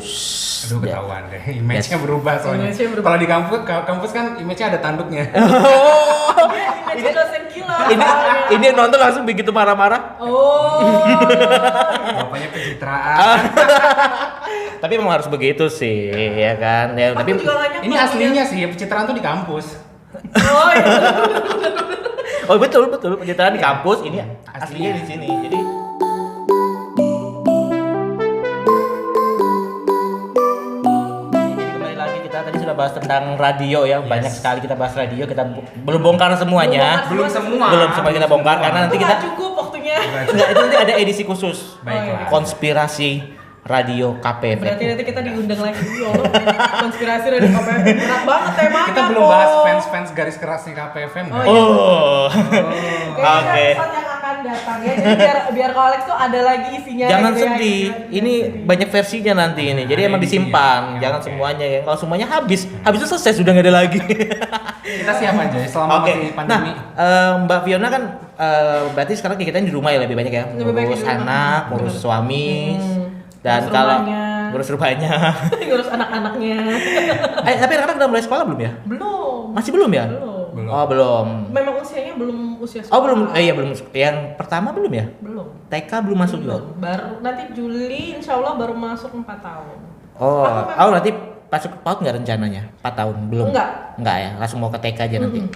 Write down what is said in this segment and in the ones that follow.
Aduh, ketahuan deh. Image-nya berubah soalnya. Image-nya berubah. Kalau di kampus kan image-nya ada tanduknya. Image dosen killer. Ini nonton langsung begitu marah-marah. Oh. Bapaknya pencitraan. Tapi memang harus begitu sih, ya kan? Ya, Aku tapi juga nggak nyangka Ini aslinya sih, pencitraan tuh di kampus. Oh, iya. oh betul pencitraan di kampus, ini aslinya di sini. Jadi kembali lagi kita tadi sudah bahas tentang radio ya, banyak sekali kita bahas radio, kita belum bongkar semuanya. Belum semua Kita bongkar karena nanti kita Nggak cukup waktunya. enggak, itu nanti ada edisi khusus. Baiklah. Konspirasi radio KPFM. Berarti nanti kita diundang lagi dulu. Konspirasi dari KPFM. Berat banget temanya. Kita belum bahas fans garis kerasnya KPFM. Oh, kan? iya. Oke. Kayaknya episode yang akan datang ya. Jadi biar kalau Alex tuh ada lagi isinya. Jangan gitu ya. sedih. Ini banyak versinya nanti ini. Jadi Ada emang edisinya. disimpan. Ya, Jangan oke. semuanya ya. Kalau semuanya habis itu selesai sudah nggak ada lagi. Kita siap aja ya, selama Oke. masih Nah, pandemi. Mbak Fiona kan berarti sekarang kita di rumah ya lebih banyak ya. Lebih banyak Ngurus di rumah. anak, ngurus suami. Dan Ngurus kalau rumahnya. ngurus rumahnya. Ngurus anak-anaknya. Tapi anak-anak udah mulai sekolah belum ya? Belum. Masih belum ya? Belum. Belum. Oh, belum. Memang usianya belum usia sekolah. Oh, belum. Iya, belum. Yang pertama belum ya? Belum. TK belum masuk juga. Belum. Baru nanti Juli insya Allah baru masuk 4 tahun. Oh, Aku memang- nanti masuk ke PAUD nggak rencananya? 4 tahun belum? Enggak ya, langsung mau ke TK aja nanti.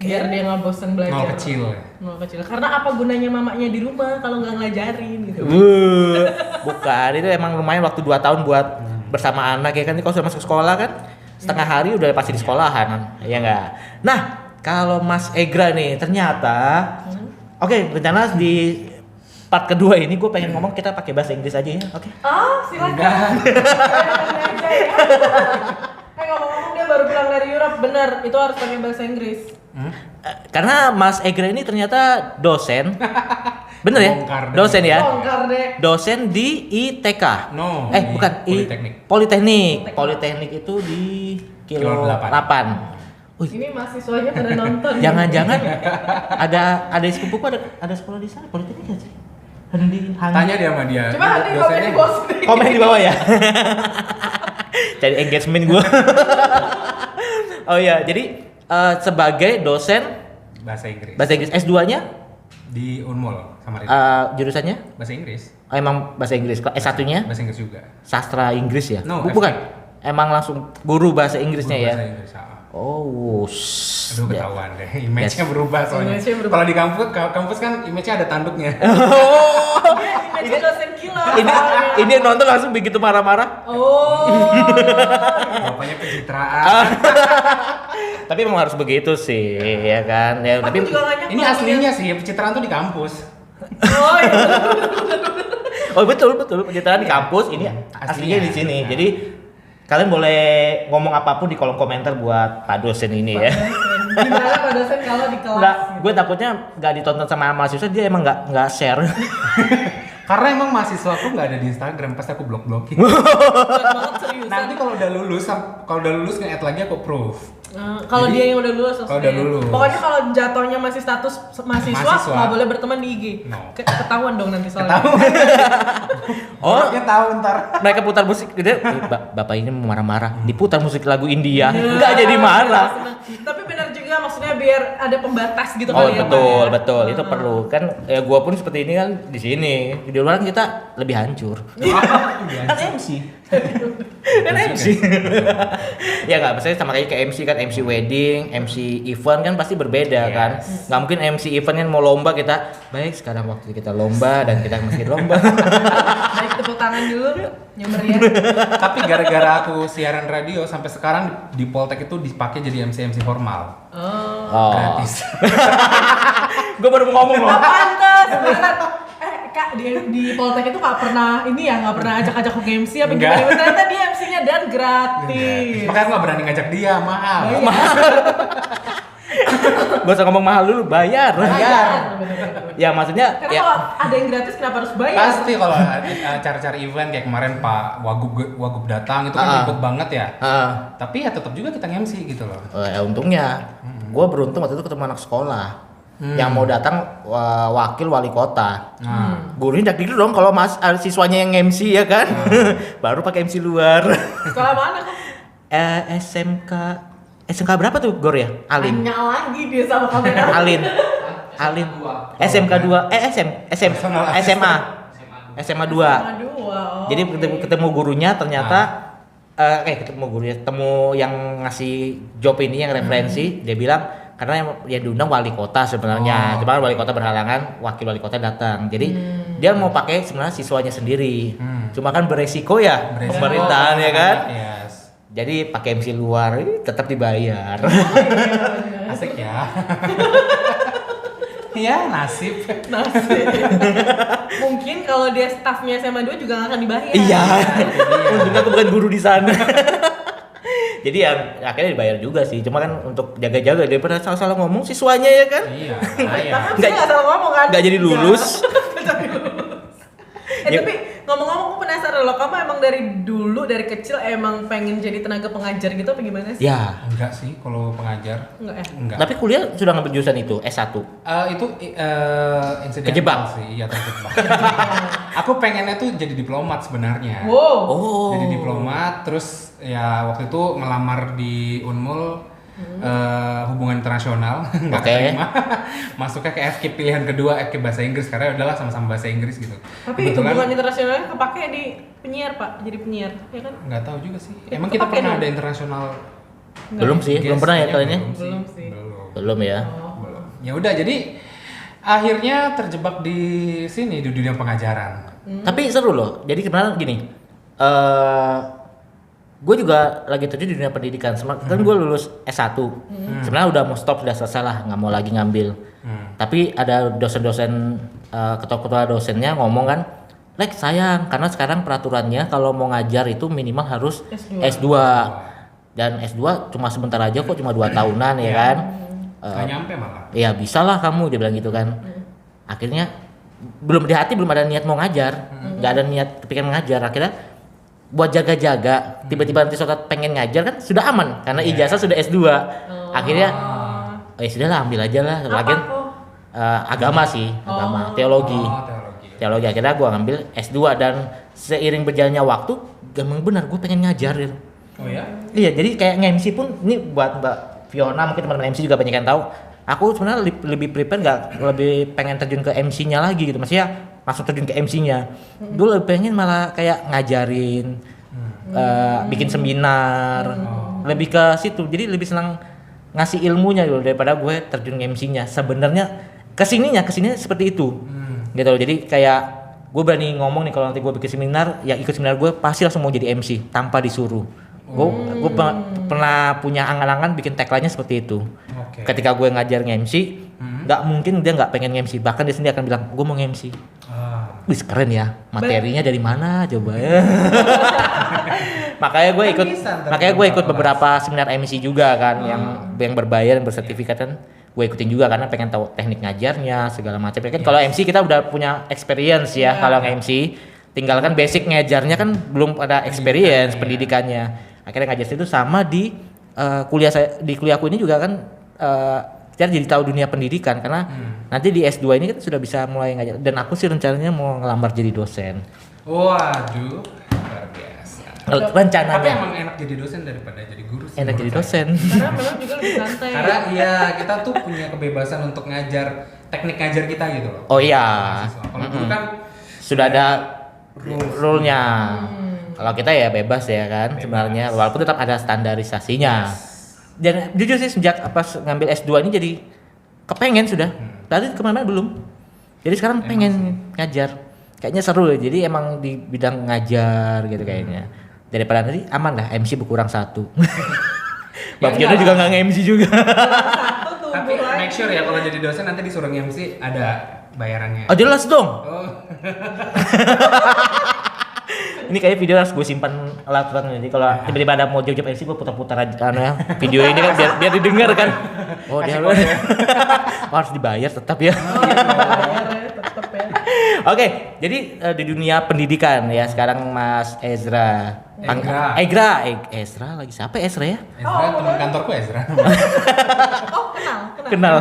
Biar dia nggak bosan belajar. Nol kecil ya. Nol kecil. Karena apa gunanya mamanya di rumah kalau nggak ngelajarin gitu. Bukan, itu emang lumayan waktu 2 tahun buat bersama anak ya kan. Kalau sudah masuk sekolah kan setengah hari udah pasti di sekolahan, ya enggak. Nah, kalau Mas Egra nih ternyata oke, rencana di part kedua ini gue pengen ngomong kita pakai bahasa Inggris aja ya. Oke. Ah, silakan. Ngomong-ngomong dia baru pulang dari Europe, bener itu harus pakai bahasa Inggris. Karena Mas Egra ini ternyata dosen. Bener ya? Bongkar deh. Dosen ya? Bongkar deh. Dosen di ITK. No, di Bukan Politeknik. Politeknik. Politeknik itu di kilo Kilo 8. Ini mahasiswanya pada nonton. Jangan-jangan ada sepupuku ada sekolah di sana Politeknik nggak sih? Ada di Tanya dia sama dia. Coba nanti komen Dosennya di bos. komen di bawah ya. Cari engagement gua. Oh iya, jadi sebagai dosen bahasa Inggris. bahasa Inggris S2-nya Di Unmul Samarinda. jurusannya Bahasa Inggris. emang bahasa Inggris. S1-nya Bahasa Inggris juga. sastra Inggris ya? No, Bukan. Emang langsung guru bahasa Inggrisnya ya? Bahasa Inggris. Oh, Aduh, ketahuan deh. Image-nya berubah soalnya. Image-nya berubah. Kalau di kampus kan image-nya ada tanduknya. Image dosen killer. ini nonton langsung begitu marah-marah. Oh. Bapaknya pencitraan. Tapi memang harus begitu sih, ya kan? Ya, Aku tapi juga nggak nyangka Ini aslinya sih, pencitraan tuh di kampus. Oh, iya. oh betul pencitraan di kampus, ini aslinya di sini. Jadi kalian boleh ngomong apapun di kolom komentar buat Pak dosen ini ya. Gimana Pak dosen kalau di kelas? Nggak, gitu? gue takutnya nggak ditonton sama mahasiswa, dia emang nggak share. Karena emang mahasiswa aku nggak ada di Instagram, pasti aku blok-blokin. Berat banget seriusan. Nanti kalau udah lulus nge-add lagi aku proof. Kalau Jadi, dia yang udah lulus kalau udah lulus. Pokoknya kalau jatuhnya masih status mahasiswa Mahasiswa. nggak boleh berteman di IG. No. Ketahuan dong nanti soalnya. Dia tahu ntar. Mereka putar musik gitu. Bapak ini marah-marah, diputar musik lagu India, nggak jadi marah. Tapi benar juga maksudnya biar ada pembatas gitu Oh kali ya. betul, Pak, ya. betul. Itu perlu kan. Ya gua pun seperti ini kan di sini. Di luar kan kita lebih hancur. Kan MC. Kan MC. Ya nggak, maksudnya sama kayak ke MC kan, MC wedding, MC event kan pasti berbeda kan. Nggak mungkin MC event kan mau lomba kita. Baik, sekarang waktu kita lomba dan kita masih lomba. Baik, tepuk tangan dulu yang meriah. Tapi gara-gara aku siaran radio sampai sekarang di Poltek itu dipakai jadi MC formal. Oh. Gratis. Gue baru mau ngomong loh. Pantes. Beneran. Kak di Poltek itu nggak pernah ini ya, nggak pernah ajak-ajak ke MC apa Enggak. gimana? Ternyata dia MC-nya dan gratis. Makanya aku nggak berani ngajak dia, mahal. Gue usah ngomong mahal dulu, bayar. Bener-bener. Ya maksudnya Karena ya kalau ada yang gratis kenapa harus bayar? Pasti kalau acara-acara event kayak kemarin Pak Wagub datang itu kan ribet banget ya. Tapi ya tetap juga kita nge-MC gitu loh. untungnya gue beruntung waktu itu ketemu anak sekolah. Yang mau datang wakil wali kota. Gurunya dak dong kalau siswanya yang MC ya kan. Baru pakai MC luar. Sekolah mana kok? SMK berapa tuh Gor ya? Alin. Tanya lagi dia sama kamera. Alin. SMK 2. SMA 2. Sama dua. Oh, Jadi oke. ketemu gurunya ternyata ketemu gurunya, ketemu yang ngasih job ini yang referensi, dia bilang karena yang diundang wali kota sebenarnya, cuma wali kota berhalangan, wakil wali kota datang. Jadi dia mau pakai sebenarnya siswanya sendiri. Cuma kan beresiko ya pemerintahan ya kan. Yes. Jadi pakai MC luar tetap dibayar. Asik ya. Ya nasib. Mungkin kalau dia staffnya SMA 2 juga nggak akan dibayar. Iya. Untung aku bukan guru di sana. Jadi ya akhirnya dibayar juga sih. Cuma kan untuk jaga-jaga daripada salah-salah ngomong siswanya ya kan. Iya. Tapi nggak salah ngomong kan? Nggak jadi lulus. Tapi ngomong-ngomong aku penasaran loh, kamu emang dari dulu dari kecil emang pengen jadi tenaga pengajar gitu apa gimana sih? Ya. Enggak sih kalau pengajar. Enggak ya? Enggak. Tapi kuliah sudah ngambil jurusan itu S1. Itu insiden Kejebak? sih, iya terjebak. Aku pengennya tuh jadi diplomat sebenarnya. Wow. Oh. Jadi diplomat, terus ya waktu itu ngelamar di Unmul hubungan internasional, nggak Oke. keterima. Masuknya ke FK pilihan kedua, FK bahasa Inggris karena udahlah sama-sama bahasa Inggris gitu. Tapi hubungan internasionalnya kepake di penyiar Pak, jadi penyiar, ya kan? Nggak tahu juga sih. Ya, Emang kita kepake pernah dong. ada internasional? Belum sih, belum pernah ya kalian ya? Belum sih. Belum ya. Belum. Ya udah, jadi akhirnya terjebak di sini di dunia pengajaran. Tapi seru loh. Jadi kemarin gini. Gue juga lagi terjun di dunia pendidikan. Kan gue lulus S1. Sebenarnya udah mau stop, udah selesai lah, nggak mau lagi ngambil. Tapi ada dosen-dosen, ketua-ketua dosennya ngomong kan, Lek sayang, karena sekarang peraturannya kalau mau ngajar itu minimal harus S2. Dan S2 cuma sebentar aja kok, cuma 2 tahunan ya kan. Nggak nyampe malah. Ya bisa lah kamu, dia bilang gitu kan. Akhirnya belum di hati belum ada niat mau ngajar, nggak ada niat kepikiran ngajar. Akhirnya buat jaga-jaga, tiba-tiba nanti suatu saat pengen ngajar kan sudah aman karena ijazah sudah S2. Akhirnya ya sudah lah, ambil aja lah. Lagian agama sih, agama, teologi. Teologi. Akhirnya gue ngambil S2 dan seiring berjalannya waktu, emang benar gue pengen ngajarin. Oh ya? Iya, jadi kayak nge-MC pun ini buat Mbak Fiona, mungkin teman-teman MC juga banyak yang tahu. Aku sebenarnya lebih prepare lebih pengen terjun ke MC-nya lagi gitu. Maksudnya langsung terjun ke MC-nya. Dulu lebih pengen malah kayak ngajarin, bikin seminar, lebih ke situ. Jadi lebih senang ngasih ilmunya dulu daripada gue terjun ke MC-nya. Sebenarnya kesininya seperti itu. Gitu loh. Jadi kayak gue berani ngomong nih kalau nanti gue bikin seminar, yang ikut seminar gue pasti langsung mau jadi MC tanpa disuruh. Gue pernah punya angan-angan bikin tagline-nya seperti itu. Okay. Ketika gue ngajar nge-MC, nggak mungkin dia nggak pengen nge-MC. Bahkan dia sendiri akan bilang, gue mau nge-MC. Wih keren ya, materinya dari mana coba ya. Makanya gue ikut beberapa seminar MC juga kan, yang berbayar, yang bersertifikat kan. Gue ikutin juga karena pengen tahu teknik ngajarnya segala macam. Kan kalau MC kita udah punya experience ya. Kalau nge-MC tinggal kan basic ngajarnya kan belum ada experience pendidikannya. Akhirnya ngajar itu sama di kuliahku ini juga kan kita jadi tahu dunia pendidikan karena nanti di S2 ini kan sudah bisa mulai ngajar, dan aku sih rencananya mau ngelamar jadi dosen. Waduh, luar biasa. Rencananya. Tapi emang enak jadi dosen daripada jadi guru sih. Enak jadi dosen. Karena memang juga lebih santai. Karena iya, kita tuh punya kebebasan untuk ngajar teknik ngajar kita gitu loh. Oh iya. Kalau guru kan Sudah ada rule-nya. Kalau kita ya bebas ya kan sebenarnya, walaupun tetap ada standarisasinya. Dan jujur sih sejak pas ngambil S2 ini jadi kepengen sudah. Tadi kemana-mana belum. Jadi sekarang pengen ngajar. Kayaknya seru ya. Jadi emang di bidang ngajar gitu kayaknya. Daripada nanti aman lah MC berkurang 1. Mbak Fiona juga nggak nge-MC juga. tapi make sure ya kalau jadi dosen nanti disuruh MC ada bayarannya. Oh jelas dong. Oh. Ini kayak video harus gue simpan alat-alatnya. Jadi kalau tiba-tiba ada mau job MC gue putar-putar aja kan ya. Video ini kan biar didengar kan. Oh dia harus dibayar tetap ya. Tetep ya. Oke, jadi di dunia pendidikan ya sekarang Mas Ezra. Ezra lagi siapa Ezra ya? Ezra teman kantorku Ezra. Oh, kenal.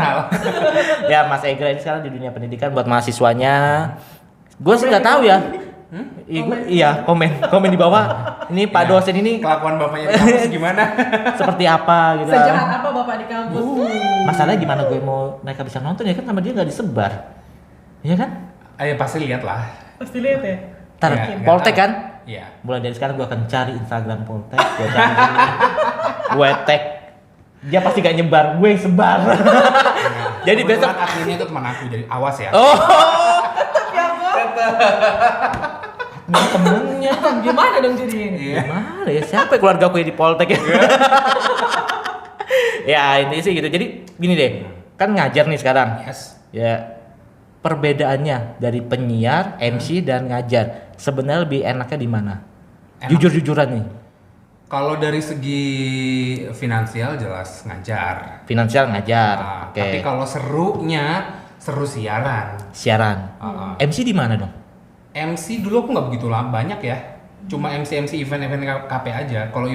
Ya Mas Ezra ini sekarang di dunia pendidikan buat mahasiswanya. Gue sih nggak tahu ya. Iya, komen di bawah. Ini Pak dosen ini Kelakuan bapaknya di kampus gimana? seperti apa gitu. Sejahat apa Bapak di kampus? Masalahnya gimana gue mau mereka bisa nonton ya kan sama dia nggak disebar. Iya kan? Ayo pasti lihat lah. Pasti lihat ya. Ntar Ya, nggak Poltek tahu. kan? Iya. Mulai dari sekarang gue akan cari Instagram Poltek, gue tag. Dia pasti gak nyebar, gue yang sebar. Jadi besok adminnya itu teman aku, jadi awas ya. oh, Ya kok. temennya. Gimana dong jadinya? Iya. Gimana ya? Siapa ya keluarga aku yang di Poltek ya? Ya ini sih gitu. Jadi gini deh, kan ngajar nih sekarang. Yes. Ya perbedaannya dari penyiar, MC dan ngajar. Sebenarnya lebih enaknya di mana? Enak. Jujur-jujuran nih. Kalau dari segi finansial jelas ngajar. Finansial ngajar. Nah, Oke. Tapi kalau serunya seru siaran. Siaran. MC di mana dong? MC dulu aku nggak begitu lama banyak ya. Cuma MC event-event KP aja. Kalau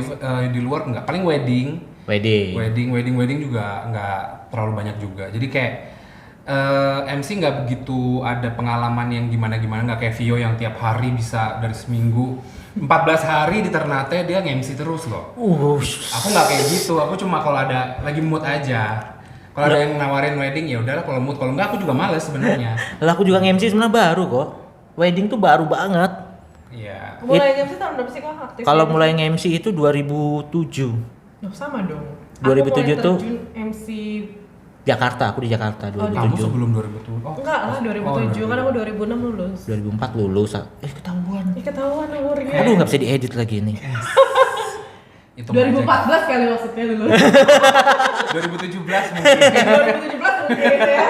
di luar nggak. Paling wedding Wedding. juga nggak terlalu banyak juga. Jadi kayak MC nggak begitu ada pengalaman yang gimana-gimana, nggak kayak Vio yang tiap hari bisa dari seminggu 14 hari di Ternate dia nge-MC terus loh. Aku nggak kayak gitu, aku cuma kalau ada lagi mood aja. Kalau ada yang nawarin wedding ya udahlah kalau mood, kalau nggak aku juga males sebenarnya. Lah aku juga nge-MC sebenarnya baru kok. Wedding tuh baru banget. Iya. Mulai MC tahun berapa sih kok aktif? Kalau mulai nge-MC itu 2007. Oh, sama dong. 2007 Aku mulai tuh terjun MC Jakarta, aku di Jakarta Kamu 2007. sebelum 2007. Oh. enggak lah 2007 kan aku 2006 lulus. 2004 lulus. Ketahuan. Ketahuan umurnya. Aduh nggak bisa diedit lagi nih. Itu 2014 kali maksudnya lulus. 2017 mungkin. 2017 mungkin ya.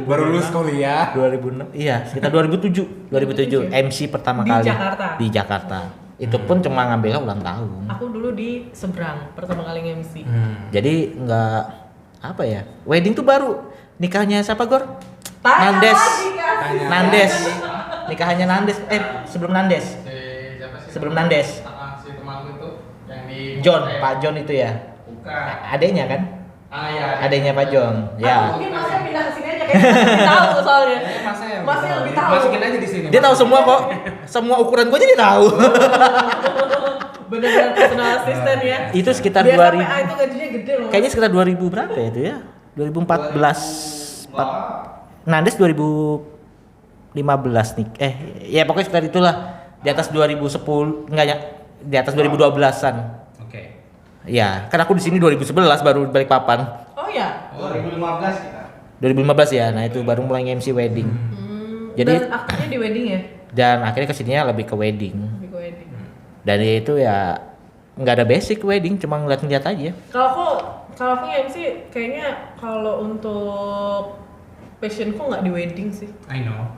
Baru lulus kuliah. 2006. Iya, sekitar 2007. 2007 MC pertama Di kali Jakarta. di Jakarta. Itu pun cuma ngambilnya ulang tahun. Aku dulu di seberang pertama kali MC. Jadi nggak apa ya? Wedding tuh baru. Nikahnya siapa Gor? Tanya Nandes. lagi, Kak. Nandes. Nikahannya Nandes. Sebelum Nandes. Sebelum Nandes. Si temanku itu yang di John, Pak John itu ya. Bukan. Adenya kan? Ya. Adenya Pak John. Aku Ya. mungkin masnya pindah ke sini aja kayaknya masih tahu soalnya. Masnya lebih tahu. Masukin aja di sini. Dia tahu semua kok. Semua ukuran gua aja dia tahu. Bener-bener personal assistant ya. Itu sekitar Dia 2000. sampai A itu gajinya gede loh. Kayaknya sekitar 2000 berapa ya itu ya? 2014. Nandes 2015 nih. Ya pokoknya sekitar itulah. Di atas 2010 enggak ya? Di atas 2012-an. Oke. Ya, kan aku di sini 2011 baru balik papan. Oh ya. 2015 kita. 2015 ya. Nah, itu baru mulai MC wedding. Jadi- Dan aktifnya di wedding ya? Dan akhirnya kesininya lebih ke wedding. Lebih ke wedding. Dari itu ya nggak ada basic wedding, cuma ngeliat-ngeliat aja. Kalau aku MC kayaknya kalau untuk passionku nggak di wedding sih. I know.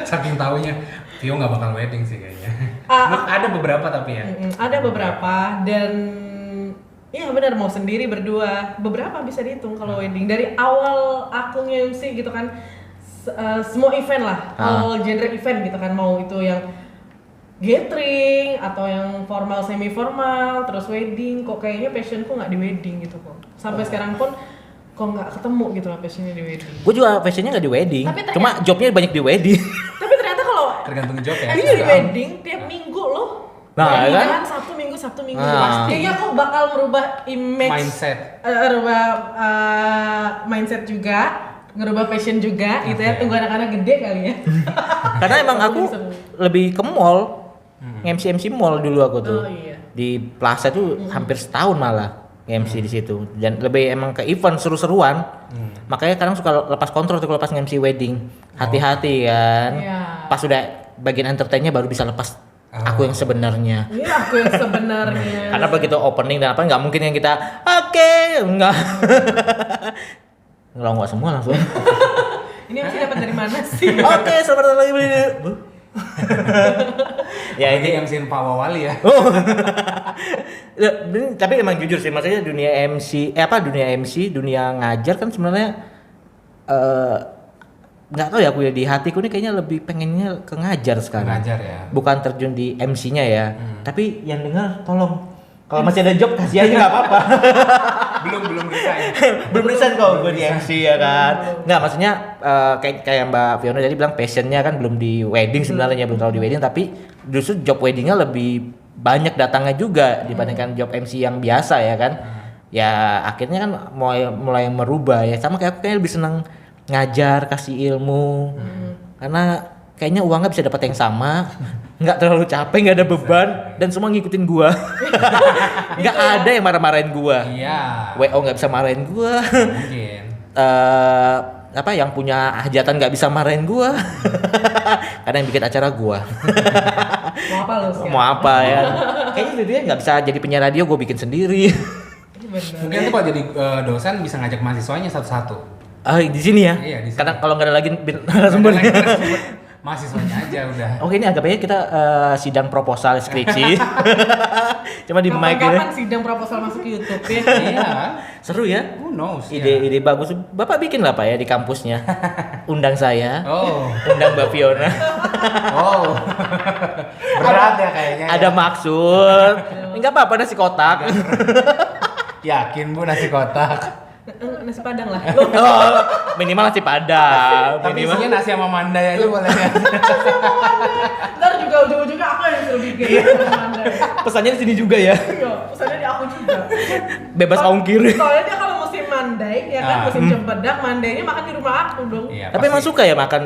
Saking taunya Vio nggak bakal wedding sih kayaknya. Ah, Ada beberapa tapi ya. Ada beberapa dan iya benar mau sendiri berdua beberapa bisa dihitung kalau wedding dari awal aku nge-MC gitu kan semua event lah all genre event gitu kan mau itu yang gathering atau yang formal semi formal terus wedding kok kayaknya passionku nggak di wedding gitu kok sampai sekarang pun kok nggak ketemu gitu lah passionnya di wedding. Gue juga fashionnya nggak di wedding, Tapi ternyata- cuma jobnya banyak di wedding. Tapi ternyata kalau Tergantung job ya. ini di wedding tiap minggu loh. Nah, Wedding kan? Sabtu minggu Nah. Kayaknya aku bakal merubah image Mindset. Merubah mindset juga, ngerubah fashion juga gitu ya. Oke. Tunggu anak-anak gede kali ya. Karena emang aku lebih ke mall, MC mall dulu aku tuh. Oh, iya. Di Plaza tuh hampir setahun malah MC di situ. Dan lebih emang ke event seru-seruan. Makanya kadang suka lepas kontrol tuh kalau pas MC wedding. Hati-hati kan. Iya. Pas udah bagian entertainnya baru bisa lepas aku yang sebenarnya. Ini aku yang sebenarnya. Karena begitu opening dan apa nggak mungkin yang kita enggak. Ngelonggok semua langsung. Ini masih dapat dari mana sih? Oke, selamat datang lagi. Ya Ini ini yang sin Pak Wawali ya. Ya, tapi emang jujur sih, maksudnya dunia MC, dunia MC, dunia ngajar kan sebenarnya nggak tahu ya, aku ya di hatiku nih kayaknya lebih pengennya ke ngajar sekarang. Ngajar ya. Bukan terjun di MC-nya ya. Tapi yang dengar tolong kalau masih ada job kasih aja nggak apa-apa. belum resign. Belum resign kok gue di MC ya kan. Nggak, maksudnya kayak Mbak Fiona tadi bilang passionnya kan belum di wedding sebenarnya, belum terlalu di wedding, tapi justru job weddingnya lebih banyak datangnya juga dibandingkan job MC yang biasa ya kan. Ya akhirnya kan mulai merubah ya, sama kayak aku kayaknya lebih senang ngajar, kasih ilmu. Karena kayaknya uangnya bisa dapat yang sama, nggak terlalu capek, nggak ada beban, dan semua ngikutin gua. Nggak ada yang marah-marahin gua. Iya. WO nggak bisa marahin gua. Mungkin. Yang punya hajatan nggak bisa marahin gua. Karena yang bikin acara gua. Mau apa lu sekarang? Mau apa ya? Kayaknya dia nggak bisa jadi penyiar radio, gua bikin sendiri. Bener. Mungkin tuh kalau jadi dosen bisa ngajak mahasiswanya satu-satu. Di sini ya. Iya, di sini. Karena kalau nggak ada lagi narasumber. Mahasiswanya aja udah. Oke, ini anggap aja kita sidang proposal skripsi. Cuma di mic Kapan ini. sidang proposal masuk ke YouTube ya? Iya. Seru ya? Who knows? Ide bagus. Bapak bikin lah Pak ya di kampusnya. Undang saya. Oh. Undang Mbak Fiona. Oh. Berat ya kayaknya. Ada maksud. Enggak apa-apa nasi kotak. Yakin Bu nasi kotak. Nasi Padang lah. Oh, minimal nasi padang. Tapi Minimal. isinya nasi sama mandai aja boleh ya. Ntar juga ujung-ujungnya aku yang suruh bikin. Pesannya di sini juga ya. Iya, pesannya di aku juga. Bebas ongkir. Soalnya dia kalau musim mandai, ya kan Ah. musim cempedak, mandainya makan di rumah aku dong. Iya, Tapi emang suka ya makan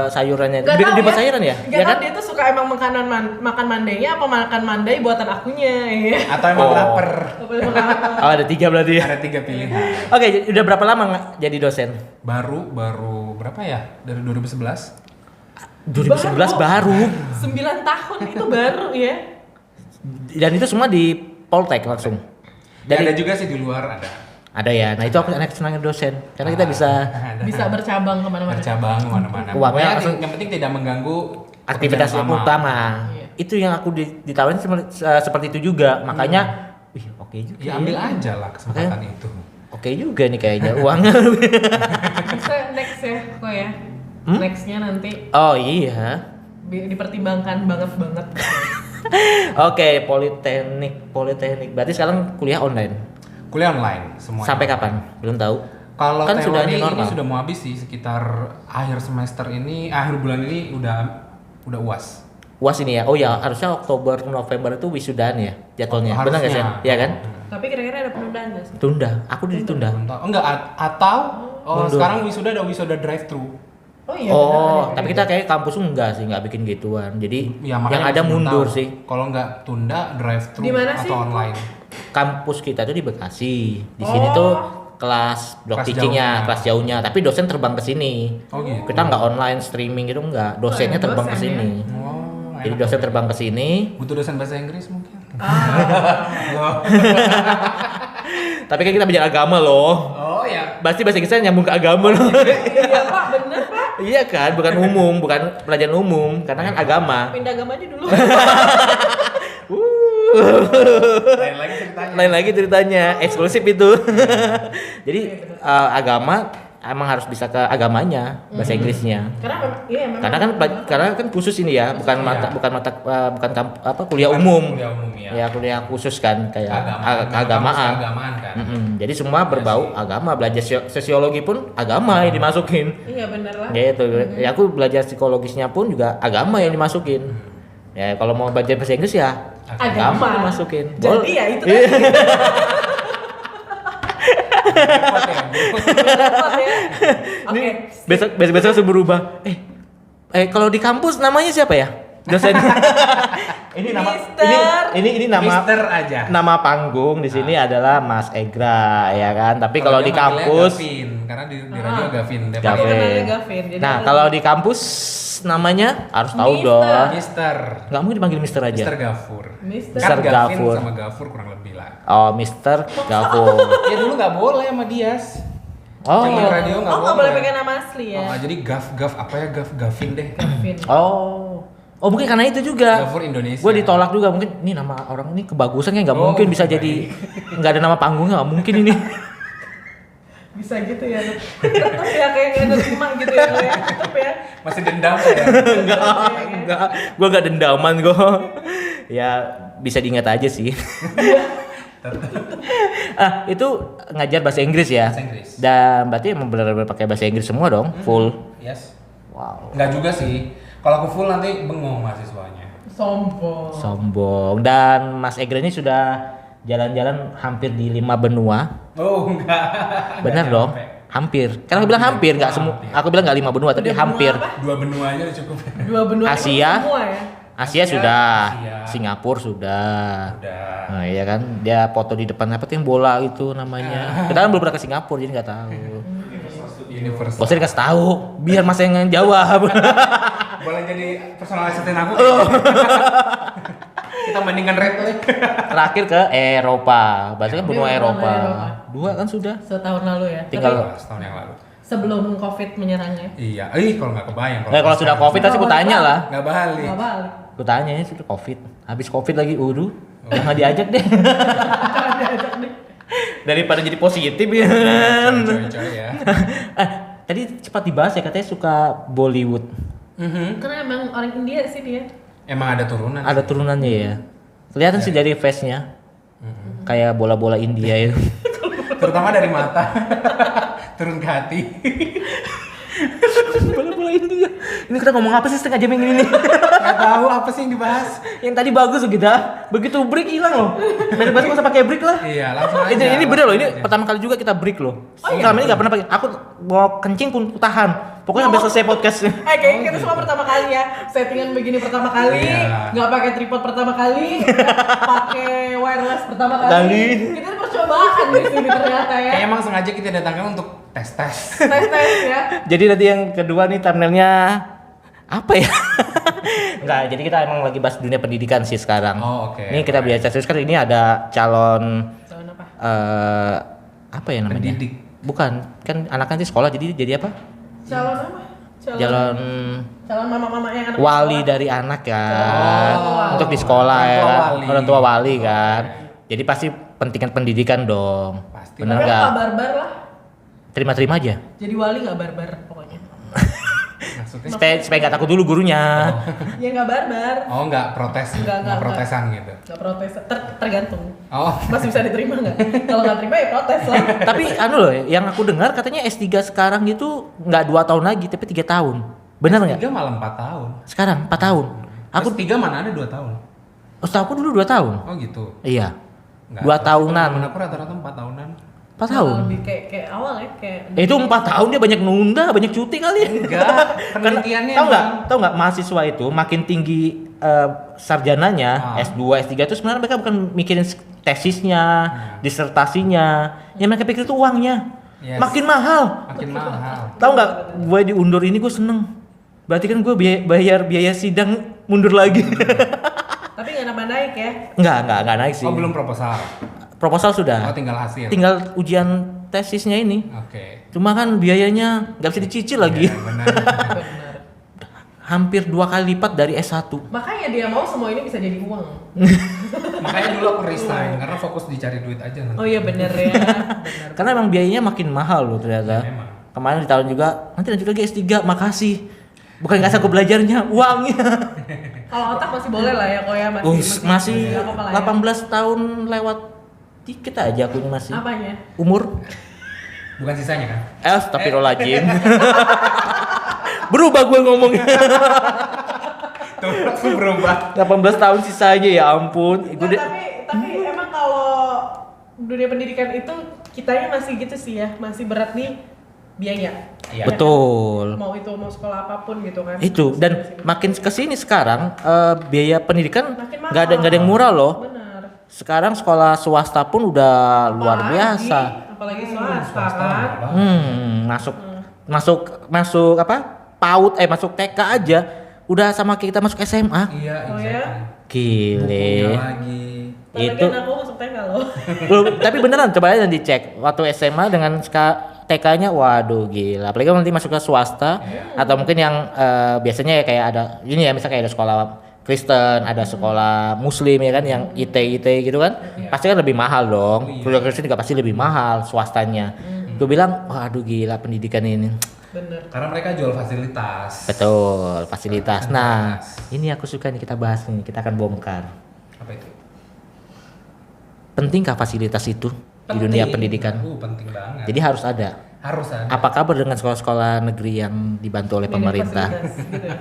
sayurannya? Gak Bikin tahu dibuat ya. sayuran ya? Gak Ya tahu kan? dia tuh suka emang makan mandainya apa makan mandai buatan akunya ya. Atau emang Oh. lapar. Apa emang apa? Oh, ada 3 berarti ya. Ada 3 pilihan. Oke, udah berapa lama jadi dosen? Baru berapa ya? Dari 2011. 2011 baru. 9 tahun itu baru ya. Dan itu semua di Poltek langsung. Dan ada Dari juga sih di luar ada. ada ya. Nah, itu aku enak senangnya dosen. Karena kita bisa Ada. Bisa bercabang kemana-mana. bercabang kemana-mana. Uangnya Pokoknya langsung- yang penting tidak mengganggu aktivitas pekerjaan utama. Iya. Itu yang aku ditawarin seperti itu juga. Makanya wih, oke juga. Ya ambil aja lah kesempatan itu. Oke juga nih kayaknya uangnya. Bisa next ya, kok ya. Nextnya nanti Oh iya. dipertimbangkan banget. Oke, politeknik. Berarti sekarang kuliah online. Kuliah online semuanya. Sampai kapan? Belum tahu. Kalau Kan sudah teori new normal. ini sudah mau habis sih, sekitar akhir semester ini, akhir bulan ini udah UAS. UAS ini ya. Oh ya, harusnya Oktober November itu wisudaan ya jadwalnya. Benar nggak sih? Harusnya. Iya kan? Tapi kira-kira ada penundaan nggak sih? Tunda. Aku ditunda. Enggak, atau Mundur. sekarang wisuda ada wisuda drive thru. Oh iya. Oh, benar, tapi kita kayak kampus enggak sih, nggak bikin gituan. Jadi Ya, yang makanya ada belum mundur tahu. sih. Kalau nggak tunda drive thru Di mana atau sih? online. Kampus kita tuh di Bekasi. Di sini tuh kelas block Kelas teachingnya, jauhnya. kelas jauhnya. Tapi dosen terbang ke sini. Oh gitu. Kita nggak online streaming gitu enggak. Dosennya Oh, terbang ke dosen sini. Oh, Jadi enak. dosen terbang ke sini. Butuh dosen bahasa Inggris mungkin. Ah. Tapi kan kita belajar agama loh. Oh ya. Pasti bahasa Inggrisnya nyambung ke agama loh. Iya Pak, bener Pak. Iya kan, bukan umum, bukan pelajaran umum, karena kan agama. Pindah agama aja dulu. Lain lagi ceritanya. Lain lagi ceritanya, eksklusif itu. Jadi agama emang harus bisa ke agamanya, bahasa Inggrisnya. Karena memang, iya memang. Karena kan khusus ini ya, bukan Iya. kuliah umum. Kuliah umum ya. Ya kuliah khusus kan kayak Keagamaan keagamaan. kan. Jadi semua berbau agama, belajar sosiologi pun agama yang dimasukin. Iya bener lah. Gitu. Ya aku belajar psikologisnya pun juga agama yang dimasukin. Ya kalau mau belajar bahasa Inggris ya agama dimasukin. Jadi ya itu Iya. tadi. Repot ya, Bu. Repot ya. Oke. Besok langsung berubah. Kalau di kampus namanya siapa ya? Dosen. ini nama Mister. ini nama Mister aja. nama panggung di sini adalah Mas Egra ya kan. Tapi kalau di dia manggilnya kampus Gavin, karena di radio Gavin. dia Gavin. panggil Kenalnya Gavin. Jadi Nah, ada- kalau di kampus namanya harus tahu Mister. dong. Mister. Nggak mungkin dipanggil Mister aja. Mister Gafur. Mister. Kan Mister Gavin Gafur. sama Gafur kurang lebih lah. Oh, Mister Gafur. Ya dulu nggak boleh sama Dias. Oh. Zaman radio nggak Oh nggak boleh. boleh pakai nama asli ya. Jadi Gaf apa ya Gavin deh. Gavin. Oh mungkin karena itu juga. Gafur Indonesia. Gue ditolak juga mungkin ini nama orang ini kebagusan kan nggak Oh, mungkin bisa baik. jadi nggak ada nama panggungnya nggak mungkin ini. Bisa gitu ya. Tetep ya kayak nggak nerima gitu ya. Tetep ya. Masih dendam ya? Enggak, gue gak dendaman gue. Ya bisa diingat aja sih. Itu ngajar bahasa Inggris ya? Bahasa Inggris. Dan berarti emang benar-benar pakai bahasa Inggris semua dong, full. Yes. Wow. Enggak juga sih. Kalau aku full nanti bengong mahasiswanya. Sombong. Dan Mas Egra ini sudah jalan-jalan hampir di 5 benua. Oh, enggak. Benar Enggak dong? nyampe. Hampir. Karena aku bilang hampir, nggak semua. Aku bilang nggak 5 benua, tapi Udah hampir. benua apa? 2 benuanya udah cukup. 2 benua itu Asia. semua ya. Asia sudah, Asia. Singapura sudah. Udah. Nah, iya kan, dia foto di depan apa tuh yang bola itu namanya. Kita kan belum pernah ke Singapura jadi nggak tahu. Universal. Gak usah dikasih tahu, biar Mas yang jawab. Boleh jadi personal assistant aku. Kita bandingkan rate nih. Terakhir ke Eropa, berarti kan benua Dia Eropa. Eropa. 2 kan sudah. Setahun lalu ya. Tinggal- Tapi Setahun yang lalu. sebelum Covid menyerangnya. Iya. Kalau nggak kebayang. Kalau sudah Covid pasti aku tanya lah. Nggak balik. Nggak balik. Aku tanya ini sudah Covid, habis Covid lagi, nggak diajak deh. Diajak deh. Daripada jadi positif ya kan. Coy-coy ya. Tadi cepat dibahas ya, katanya suka Bollywood. Karena emang orang India sih dia. Emang ada turunan. Ada turunannya ya. Kelihatan sih dari face-nya. Kayak bola-bola India itu. Terutama dari mata. Turun ke hati. Bola-bola India. Ini kita ngomong apa sih setengah jam yang ini nih? Nggak tahu apa sih yang dibahas. Yang tadi bagus loh kita. Begitu break hilang loh. Bebas nggak usah pakai break lah. Iya, langsung aja. Ini bener loh, ini Langsung aja. pertama kali juga kita break loh. Selama ini nggak pernah pakai. Aku mau kencing pun tahan. Pokoknya sampai selesai podcast. Kayaknya kita semua pertama kali ya. Settingan begini pertama kali, Iya. nggak pakai tripod pertama kali, nggak pakai wireless pertama kali. Kali. Kita percobaan di sini ternyata ya. Kayak emang sengaja kita datangkan untuk tes-tes. Tes ya. Jadi nanti yang kedua nih thumbnailnya apa ya? Enggak, jadi kita emang lagi bahas dunia pendidikan sih sekarang. Oh, oke. Ini kita biasa serius kan, ini ada calon Tahun apa? apa ya namanya? Pendidik. Bukan, kan anak-anak di sekolah jadi apa? Calon apa? Calon mama-mama yang anak wali sekolah. dari anak kan. Oh. Untuk di sekolah Orang ya tua kan. wali. Orang tua wali kan. Jadi pasti pentingkan pendidikan dong. Pasti. Bener Tapi nggak? nggak barbar lah. Terima-terima aja. Jadi wali nggak barbar pokoknya. Maksudnya? Supaya nggak takut dulu gurunya. Ya nggak barbar. Oh, nggak protes. Nggak. protesan gitu. Nggak protes. Tergantung. Oh. Masih bisa diterima nggak? Kalau nggak terima ya protes lah. Tapi anu loh, yang aku dengar katanya S3 sekarang itu nggak 2 tahun lagi, tapi 3 tahun. Benar nggak? 3 malah 4 tahun. Sekarang 4 tahun. Aku 3 mana ada 2 tahun. setahu aku dulu 2 tahun. Oh gitu. Iya. Nggak, 2 tapi tahunan. temen aku rata-rata 4 tahunan. 4 tahun. Lebih kayak awal ya kayak. Itu 4 tahun dia banyak nunda, banyak cuti kali. Enggak, penelitiannya Tahu nggak mahasiswa itu makin tinggi sarjananya, S2, S3 itu sebenarnya mereka bukan mikirin tesisnya, disertasinya. Yang mereka pikir itu uangnya. Yes. Makin mahal. Makin mahal. Tahu nggak, gue diundur ini gue seneng. Berarti kan gue bayar biaya sidang mundur lagi. Tapi nggak nambah naik ya. Nggak naik sih. Oh, belum proposal. Proposal sudah. Oh, tinggal hasil. Tinggal ujian tesisnya ini. Oke. Cuma kan biayanya nggak bisa dicicil lagi. Iya, benar. Benar. Hampir 2 kali lipat dari S1. Makanya dia mau semua ini bisa jadi uang. Makanya dulu aku resign karena fokus dicari duit aja nanti. Oh iya bener ya. Bener. Karena emang biayanya makin mahal loh ternyata. Ya, memang. Kemarin di tahun juga, nanti lanjut lagi S3, makasih. Bukan nggak sanggup belajarnya, uangnya. Kalau otak masih boleh lah ya, kok ya Masih nggak apa-apa lah ya. 18 tahun lewat dikit aja aku ini masih. Apanya? Umur? Bukan sisanya kan? Astagfirullahaladzim. Berubah gue ngomongnya. Tuh, langsung berubah. 18 tahun sisanya ya ampun. Itu Nggak, tapi emang kalau dunia pendidikan itu kitanya masih gitu sih ya, masih berat nih biaya. Iya. betul. Mau sekolah apapun gitu kan. Itu dan makin kesini sekarang biaya pendidikan Makin nggak mahal. ada yang murah loh. Benar. Sekarang sekolah swasta pun udah luar Apalagi- biasa. Apalagi swasta Swasta kan. mahal banget. Masuk apa? PAUD masuk TK aja udah sama kayak kita masuk SMA. Iya, Oh, exactly. ya? Gile. Bukunya lagi. Itu Apalagi aku masuk TK loh. tapi beneran coba aja nanti cek waktu SMA dengan TK-nya waduh gila. Apalagi kalau nanti masuk ke swasta atau mungkin yang biasanya ya kayak ada ini ya misalnya kayak ada sekolah Kristen, ada sekolah Muslim ya kan yang IT gitu kan. Pasti kan lebih mahal dong. Kuliah Kristen juga pasti lebih mahal swastanya. Gue bilang, waduh gila pendidikan ini. Bener. Karena mereka jual fasilitas. Betul, fasilitas. Nah, ini aku suka nih kita bahas nih, kita akan bongkar. Apa itu? Pentingkah fasilitas itu di dunia pendidikan? Penting banget. Jadi harus ada. Harus ada. Apa kabar dengan sekolah-sekolah negeri yang dibantu oleh Minim pemerintah? fasilitas, gitu ya.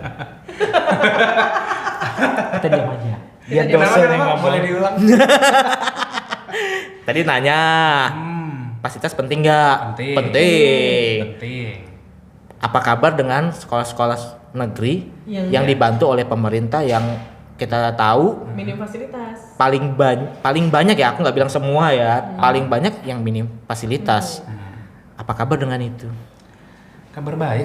Kita diam aja. Biar Kita dosen Kenapa, yang kenapa? Boleh ngomong. diulang? Tadi nanya, fasilitas penting nggak? Penting. Penting. Penting. Apa kabar dengan sekolah-sekolah negeri Yang- yang dibantu oleh pemerintah yang kita tahu Minim fasilitas. paling banyak ya, aku nggak bilang semua ya, paling banyak yang minim fasilitas. Apa kabar dengan itu? Kabar baik.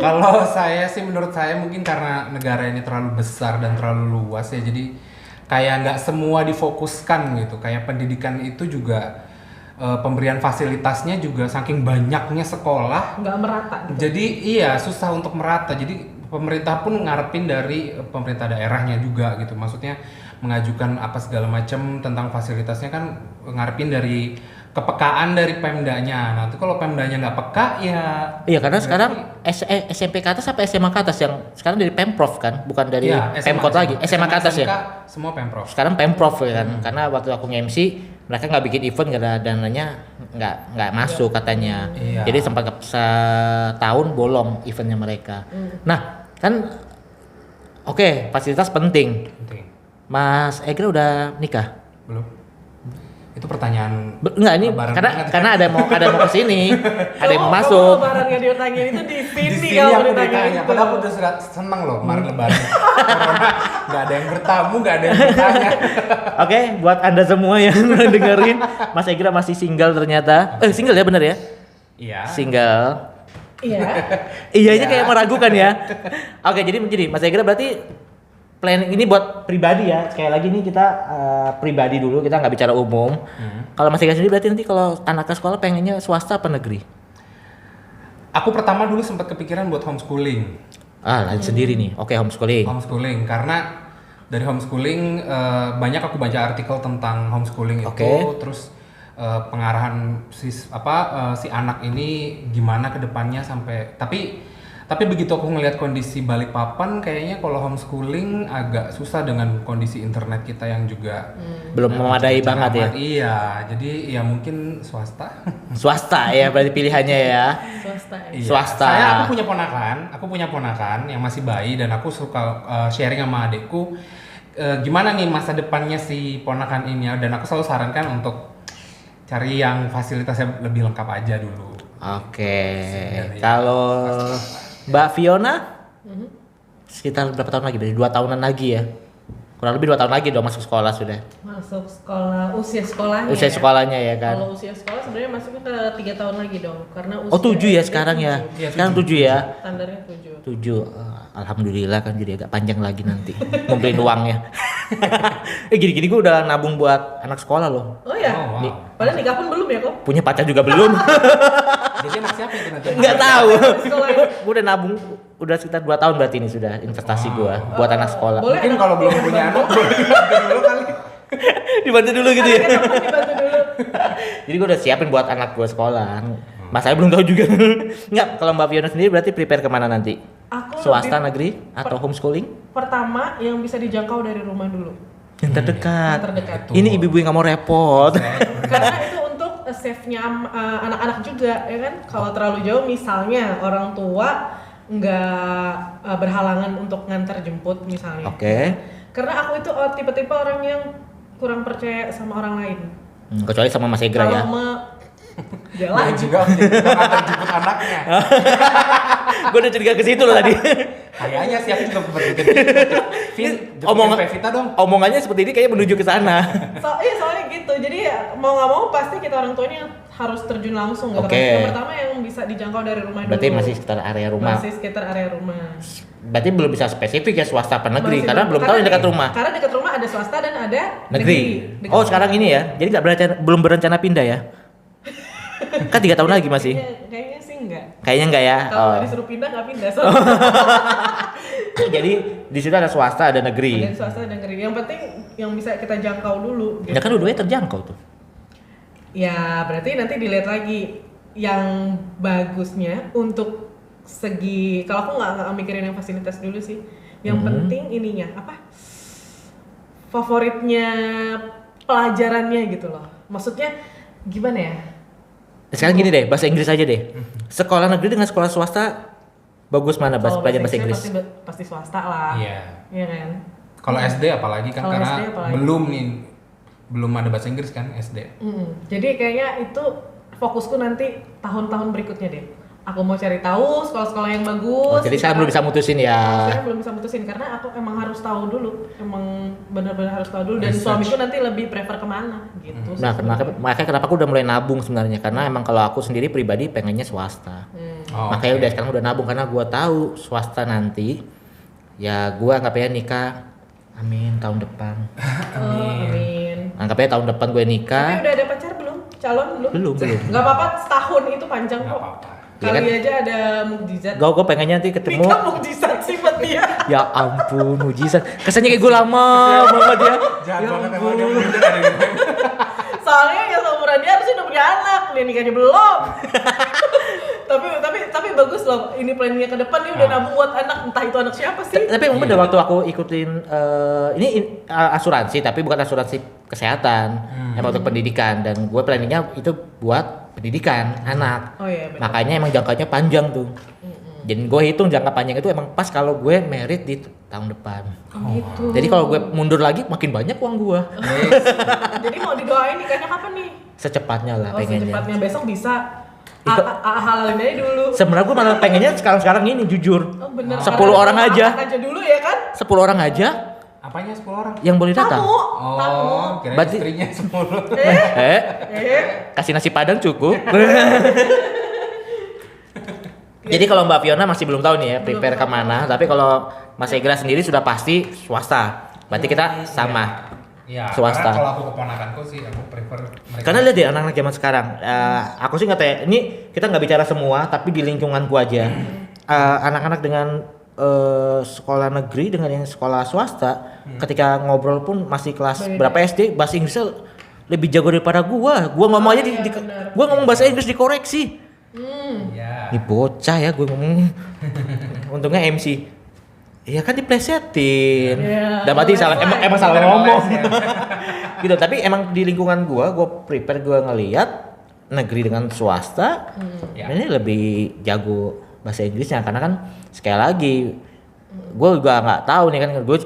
Kalau saya sih, menurut saya mungkin karena negara ini terlalu besar dan terlalu luas ya, jadi kayak nggak semua difokuskan gitu. Kayak pendidikan itu juga pemberian fasilitasnya juga saking banyaknya sekolah. Nggak merata gitu. Jadi iya susah untuk merata. Jadi pemerintah pun ngarepin dari pemerintah daerahnya juga gitu. Maksudnya mengajukan apa segala macam tentang fasilitasnya kan ngarepin dari kepekaan dari Pemdanya. Nah, itu kalau Pemdanya nggak peka ya. Iya, karena sekarang SMP ke atas apa SMA ke atas yang sekarang dari Pemprov kan, bukan dari Iya, Pemkot lagi. SMA ke atas SMK, ya. semua Pemprov. Sekarang Pemprov ya kan, karena waktu aku nge-MC mereka nggak bikin event karena dananya nggak masuk katanya. Iya. Jadi sempat setahun bolong eventnya mereka. Nah kan, oke, fasilitas penting. Penting. Mas Egra udah nikah? Belum. Itu pertanyaan. Enggak, ini lebaran karena banget. karena ada mau ke sini, ada yang mau Kamu masuk. lebaran nggak ditanyain itu di Di sini sini kamu aku ditanya ditanya, itu. padahal aku udah seneng loh kemarin lebaran. Karena nggak ada yang bertamu, nggak ada yang bertanya. Oke, buat Anda semua yang dengerin, Mas Egra masih single ternyata. Single ya, bener ya? Iya. Single. Iya. Iyanya kayak meragukan ya. Oke, jadi Mas Egra berarti planning ini buat pribadi ya. Sekali lagi nih kita pribadi dulu, kita nggak bicara umum. Kalau Mas Egra sendiri berarti nanti kalau anak ke sekolah pengennya swasta apa negeri? Aku pertama dulu sempat kepikiran buat homeschooling. Lanjut sendiri nih. Oke, homeschooling. Homeschooling karena dari homeschooling banyak aku baca artikel tentang homeschooling itu. Oke. Terus pengarahan si anak ini gimana ke depannya sampai tapi begitu aku ngelihat kondisi Balikpapan, kayaknya kalau homeschooling agak susah dengan kondisi internet kita yang juga Belum memadai banget ya. Iya, jadi ya mungkin swasta. Swasta ya berarti pilihannya ya. Swasta ya. Iya. Swasta. Aku punya ponakan yang masih bayi dan aku suka sharing sama adekku gimana nih masa depannya si ponakan ini ya, dan aku selalu sarankan untuk cari yang fasilitasnya lebih lengkap aja dulu. Oke. Kalau Mbak Fiona sekitar berapa tahun lagi? Dari 2 tahunan lagi ya. Kurang lebih 2 tahun lagi dong masuk sekolah sudah. Masuk sekolah, usia sekolahnya. Usia ya. sekolahnya ya kan. Kalau usia sekolah sebenarnya masuknya ke 3 tahun lagi dong, karena usia. Oh 7 ya sekarang ya. Iya, Sekarang 7 ya. Standarnya 7. 7. Alhamdulillah kan jadi agak panjang lagi nanti ngumpulin uangnya. Gini-gini gue udah nabung buat anak sekolah loh. Oh ya. Oh, wow. Padahal nikah pun belum ya kok. Punya pacar juga belum. Jadi anak siapa itu nanti? Nggak tahu. Sekolah. Gue udah nabung udah sekitar 2 tahun berarti ini sudah investasi gue buat anak sekolah. Boleh Mungkin anak kalau belum yang punya dibantu. anak boleh dibantu dulu kali. Dibantu dulu gitu ya. Anaknya temen dibantu dulu. Jadi gue udah siapin buat anak gue sekolah. Mas saya belum tahu juga. Nggak, kalau Mbak Fiona sendiri berarti prepare kemana nanti? Aku Swasta, lebih- negeri, atau homeschooling? Pertama yang bisa dijangkau dari rumah dulu. Yang terdekat. Yang terdekat. Itu. Ini ibu-ibu yang nggak mau repot. Karena itu untuk save-nya anak-anak juga, ya kan? Kalau terlalu jauh, misalnya orang tua nggak berhalangan untuk ngantar jemput misalnya. Oke. Karena aku itu tipe-tipe orang yang kurang percaya sama orang lain. Kecuali sama Mas Egra ya. Dia Jalan. juga antar jemput anaknya. Gue udah curiga ke situ loh tadi. Kayaknya sih aku juga berpikir. Vin, Omong- jemputin Pevita dong. Omongannya seperti ini kayaknya menuju ke sana. Iya soalnya gitu. Jadi ya, mau nggak mau pasti kita orang tuanya harus terjun langsung gitu. Oke. kan. Yang pertama yang bisa dijangkau dari rumah Berarti dulu. masih sekitar area rumah. Masih sekitar area rumah. Berarti belum bisa spesifik ya swasta apa negeri Masih karena belum tahu yang dekat rumah. Karena dekat rumah ada swasta dan ada Negeri. Dekat Oh rumah. sekarang ini ya. Jadi belum berencana pindah ya? Kan 3 tahun lagi masih. Kayaknya sih enggak. Kayaknya enggak ya. Kalau Oh. disuruh pindah nggak pindah. Soalnya Jadi di situ ada swasta, ada negeri. ada swasta dan negeri. Yang penting yang bisa kita jangkau dulu. Gitu. Ya kan dua-duanya terjangkau tuh. Ya berarti nanti dilihat lagi yang bagusnya untuk segi, kalau aku nggak mikirin yang fasilitas dulu sih, yang penting ininya apa, favoritnya pelajarannya gitu loh. Maksudnya gimana ya? Sekarang gini deh, bahasa Inggris aja deh. Sekolah negeri dengan sekolah swasta bagus mana Kalau pelajaran bahasa Inggris? pasti swasta lah. Iya kan. Kalau SD apalagi kan, Kalau karena SD apalagi. belum ada bahasa Inggris kan SD. Jadi kayaknya itu fokusku nanti tahun-tahun berikutnya deh. Aku mau cari tahu sekolah-sekolah yang bagus. Oh, jadi saya belum bisa mutusin ya. Saya belum bisa mutusin karena aku emang harus tahu dulu, emang benar-benar harus tahu dulu, dan Research. suamiku nanti lebih prefer kemana gitu. Nah, makanya kenapa aku udah mulai nabung sebenarnya, karena emang kalau aku sendiri pribadi pengennya swasta. Oh, Makanya oke. udah sekarang udah nabung karena gua tahu swasta nanti ya gua anggapnya nikah, amin, tahun depan. Amin. Anggapnya tahun depan gue Tapi nikah. udah ada pacar belum? Calon belum? Belum. Nggak apa-apa, setahun itu panjang Nggak kok. apa-apa. Iya Kali kan? aja ada mukjizat. Gue pengennya nanti ketemu. Nikah mukjizat sih buat dia. Ya ampun, mujizat. Kesannya kayak gue lama banget dia. Jahat Ya banget ampun. emang dia bener ada di mana. Soalnya ya seumuran dia harusnya udah punya anak, dia nikahnya belum. tapi bagus loh, ini planningnya ke depan dia udah nabung buat anak, entah itu anak siapa sih. Tapi emang bener waktu aku ikutin asuransi, tapi bukan asuransi kesehatan, emang untuk pendidikan, dan gue planningnya itu buat pendidikan anak. Oh iya benar. Makanya emang jangkanya panjang tuh. Dan gue hitung jangka panjang itu emang pas kalau gue merit di tahun depan. Gitu. Jadi kalau gue mundur lagi makin banyak uang gue. Jadi mau didoain nikahnya kapan nih? Secepatnya lah Oh pengennya. secepatnya, besok bisa. Itu- Halalin aja dulu. Sebenarnya gue malah pengennya sekarang ini jujur. Oh bener. 10 Karena orang aja. angkat aja dulu ya kan? 10 orang aja Apanya 10 orang? yang boleh datang. Tamu. Oh, kira Berarti- istrinya 10. Kasih nasi padang cukup. Jadi kalau Mbak Fiona masih belum tahu nih ya prepare kemana, tapi kalau Mas Egra sendiri sudah pasti swasta. Berarti kita sama. Iya, Swasta. karena kalau aku keponakanku sih aku prefer mereka. Karena lihat deh anak-anak zaman sekarang. Aku sih nggak tahu ya, ini kita nggak bicara semua, tapi di lingkunganku aja. Anak-anak dengan sekolah negeri dengan yang sekolah swasta, ketika ngobrol pun masih kelas Beda. berapa SD, bahasa Inggrisnya lebih jago daripada gua. Gua ngomong aja iya, benar. gua ngomong bahasa Inggris dikoreksi. Iya. Ini bocah ya gue ngomong. Untungnya MC. Iya kan diplesetin. Iya, Dan berarti salah les-les. emang salah Bener, ngomong. les, ya. Gitu, tapi emang di lingkungan gue prepare gue ngelihat negeri dengan swasta Ya. ini lebih jago bahasa Inggrisnya, karena kan sekali lagi gue juga nggak tahu nih kan, gue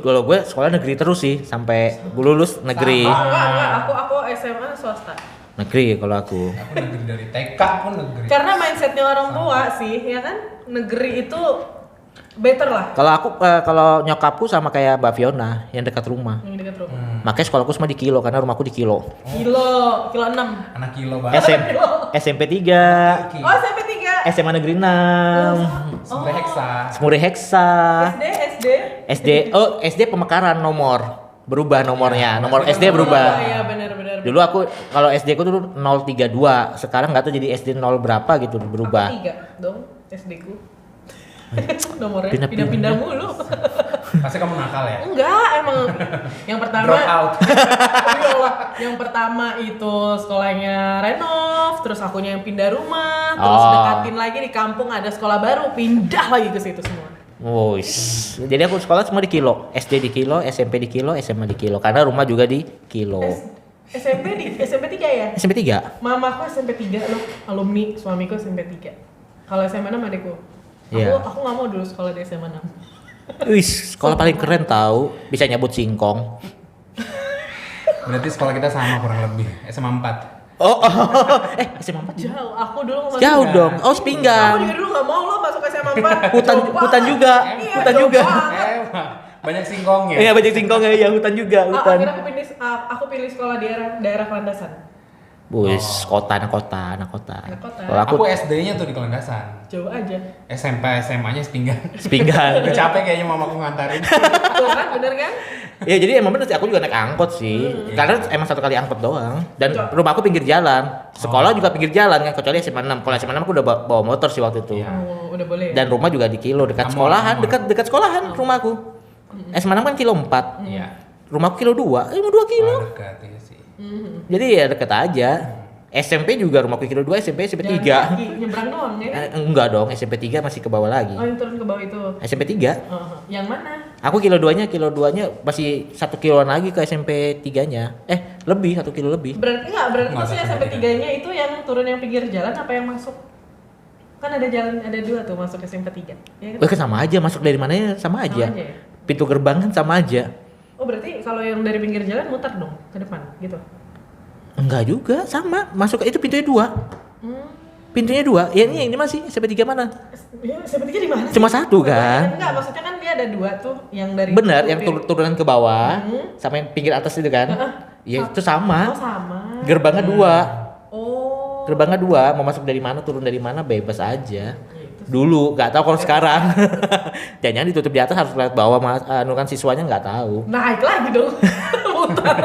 sekolah negeri terus sih sampai gue lulus negeri. Enggak, aku SMA swasta. Negeri kalau aku. Aku negeri dari TK pun negeri. Karena mindsetnya orang tua sih, ya kan? Negeri itu better lah Kalau aku kalau nyokapku sama kayak Mbak Fiona yang dekat rumah. yang dekat rumah. Makanya sekolahku semua di Kilo karena rumahku di Kilo. Kilo 6. Anak kilo banget. SMP 3, Oh, SMP 3. SMA Negeri 6, Sebelah heksa. Semuri Heksa, SD. SD Pemekaran nomor. Berubah nomornya. Nomor SD Oh, berubah. iya benar-benar. Dulu aku kalau SD ku dulu 032, sekarang nggak tahu jadi SD 0 berapa gitu berubah. 3 dong SD ku. Nomornya Pindah-pindah. pindah-pindah mulu. Pasti kamu nakal ya? Enggak, emang yang pertama Drop out. Iyalah, yang pertama itu sekolahnya renov, terus akunya yang pindah rumah, terus Oh. dekatin lagi di kampung ada sekolah baru, pindah lagi ke situ semua. Jadi aku sekolah semua di Kilo. SD di Kilo, SMP di Kilo, SMA di Kilo. Karena rumah juga di Kilo. SMP 3 ya? SMP 3. Mamaku SMP 3 loh, alumni, suamiku SMP 3. Kalau SMA 6 adikku. Iya. Aku nggak mau dulu sekolah di SMA 6. Wih, sekolah paling keren tahu, bisa nyabut singkong. Berarti sekolah kita sama kurang lebih. SMA 4. SMA 4 jauh. Jauh, aku dulu mau Jauh masuk. dong. Oh, Aku sepinggan. juga dulu nggak mau lo masuk SMA 4. Hutan Jauh hutan banget. juga. Iya, Hutan jauh juga. banget. Banyak singkongnya. Iya, banyak singkongnya ya, hutan juga, hutan. Akhirnya aku pilih sekolah di daerah Kelandasan. Wis, kota, anak kota. Anak kota. Kalau aku Aku SD-nya tuh di Kelandasan. Jauh aja. SMP, SMA-nya sepinggan. sepinggan. Udah capek kayaknya mamaku ngantarin. Tuh kan, bener kan? Ya jadi emang bener sih, aku juga naik angkot sih. Karena emang satu kali angkot doang. Dan rumahku pinggir jalan. Sekolah juga pinggir jalan kan, kecuali SMA 6. Kalau SMA 6 aku udah bawa motor sih waktu itu. Iya. Oh, udah boleh. Dan rumah juga di Kilo, dekat Kamu, sekolahan, kamu. dekat sekolahan rumahku. SMA 6 kan Kilo 4. Iya. Rumahku Kilo 2, 2 kilo. Oh, dekat ya sih. Jadi ya deket aja. SMP juga rumahku kilo 2, SMP 3. Jalan kaki, nyebrang doang ya? Enggak dong, SMP 3 masih ke bawah lagi. Oh, yang turun ke bawah itu. SMP 3. Yang mana? Aku kilo 2-nya masih 1 kiloan lagi ke SMP 3-nya. Lebih 1 kilo lebih. Berarti Nggak, maksudnya SMP SMP 3-nya itu yang turun yang pinggir jalan apa yang masuk? Kan ada jalan, ada 2 tuh masuk SMP 3. Ya, Kan sama aja, masuk dari mananya sama aja. Sama aja ya? Pintu gerbang kan sama aja. Oh, berarti kalau yang dari pinggir jalan muter dong ke depan gitu. Enggak juga, sama. Masuk itu pintunya 2. Pintunya 2. Ya ini masih SMP 3 mana? Ya, SMP 3 di mana sih? Cuma 1 kan? Enggak, maksudnya kan dia ada 2 tuh yang dari Benar, yang turunan ke bawah sama yang pinggir atas itu kan? Ya itu Oh, sama. sama. Gerbangnya 2. Oh. Gerbangnya 2, mau masuk dari mana, turun dari mana bebas aja. Dulu, nggak tahu kalau sekarang. Jangan ditutup di atas harus lewat bawah, kan siswanya nggak tahu. Naik lagi dong. Muter.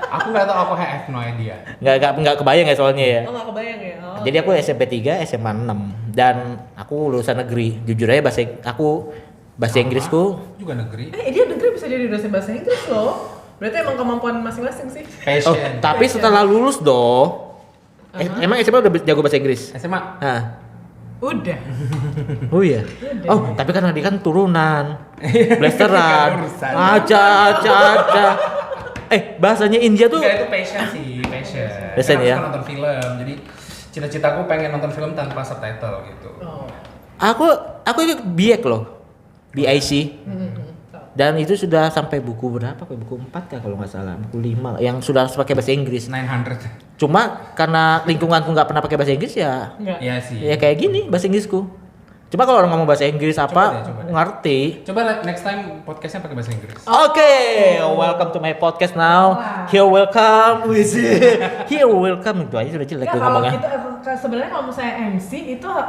Aku nggak tahu, aku have no idea. Nggak kebayang ya soalnya ya. Oh, nggak kebayang ya. Oh. Jadi aku SMP 3, SMA 6 dan aku lulusan negeri. Jujur aja bahasa Inggrisku Juga negeri. Dia negeri bisa jadi dosen bahasa Inggris loh. Berarti emang kemampuan masing-masing sih. Passion. tapi setelah lulus emang SMA udah jago bahasa Inggris? SMA. Nah. Udah. Oh iya. Oh, tapi karena dia kan turunan. Blasteran. Urusan. Aca. Bahasanya India tuh Enggak, itu passion sih, passion. Passion Karena ya? aku suka nonton film, jadi cita-citaku pengen nonton film tanpa subtitle gitu. Oh. aku ikut BIC loh. BIC. Dan itu sudah sampai buku berapa? Buku 4 kan kalau nggak salah, buku 5 yang sudah harus pakai bahasa Inggris. 900. Cuma karena lingkunganku nggak pernah pakai bahasa Inggris ya, Enggak. Iya sih. ya kayak gini bahasa Inggrisku. Cuma kalau orang ngomong bahasa Inggris Coba deh. ngerti. Coba next time podcastnya pakai bahasa Inggris. Oke, welcome to my podcast now. Here welcome, here welcome itu aja sudah jelek Enggak, gue kalau ngomongnya. kita sebenarnya kalau misalnya MC